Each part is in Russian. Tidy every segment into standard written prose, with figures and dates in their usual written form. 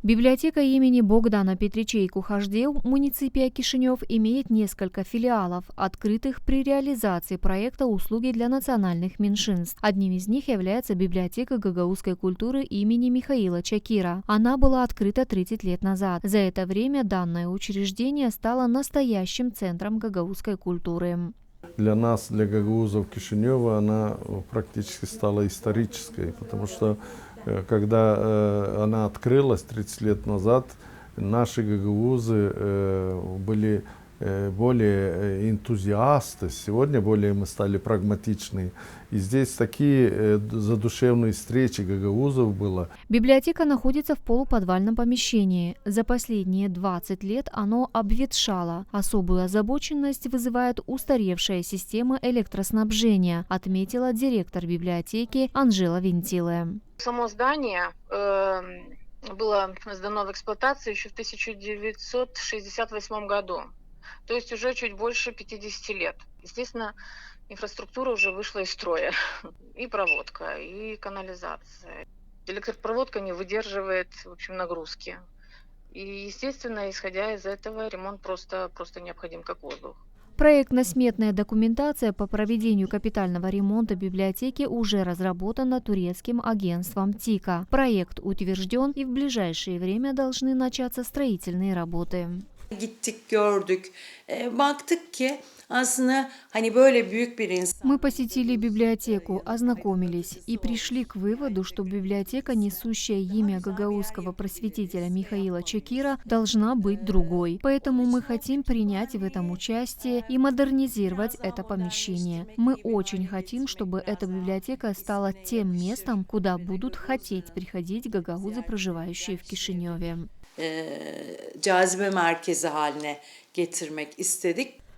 Библиотека имени Богдана Петричейку Хаждев муниципия Кишинев имеет несколько филиалов, открытых при реализации проекта «Услуги для национальных меньшинств». Одним из них является библиотека гагаузской культуры имени Михаила Чакира. Она была открыта 30 лет назад. За это время данное учреждение стало настоящим центром гагаузской культуры. Для нас, для гагаузов Кишинева, она практически стала исторической, потому что когда она открылась 30 лет назад, наши гагаузы были более энтузиасты, сегодня более мы стали прагматичны. И здесь такие задушевные встречи гагаузов было. Библиотека находится в полуподвальном помещении. За последние 20 лет оно обветшало. Особую озабоченность вызывает устаревшая система электроснабжения, отметила директор библиотеки Анжела Вентиле. Само здание было сдано в эксплуатацию еще в 1968 году. То есть уже чуть больше 50 лет. Естественно, инфраструктура уже вышла из строя. И проводка, и канализация. Электропроводка не выдерживает, в общем, нагрузки. И, естественно, исходя из этого, ремонт просто необходим как воздух. Проектно-сметная документация по проведению капитального ремонта библиотеки уже разработана турецким агентством ТИКа. Проект утвержден, и в ближайшее время должны начаться строительные работы. Мы посетили библиотеку, ознакомились и пришли к выводу, что библиотека, несущая имя гагаузского просветителя Михаила Чакира, должна быть другой. Поэтому мы хотим принять в этом участие и модернизировать это помещение. Мы очень хотим, чтобы эта библиотека стала тем местом, куда будут хотеть приходить гагаузы, проживающие в Кишиневе.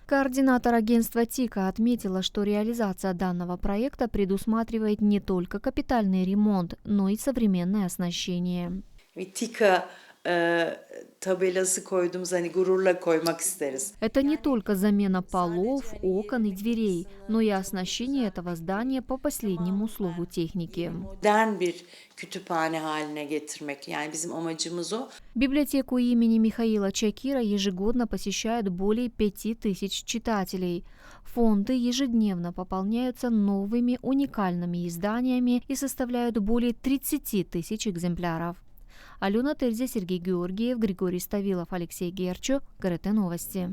Координатор агентства ТИКа отметила, что реализация данного проекта предусматривает не только капитальный ремонт, но и современное оснащение. Это не только замена полов, окон и дверей, но и оснащение этого здания по последнему слову техники. Библиотеку имени Михаила Чакира ежегодно посещают более 5000 читателей. Фонды ежедневно пополняются новыми уникальными изданиями и составляют более 30 тысяч экземпляров. Алена Терзя, Сергей Георгиев, Григорий Ставилов, Алексей Герчу, ГРТ Новости.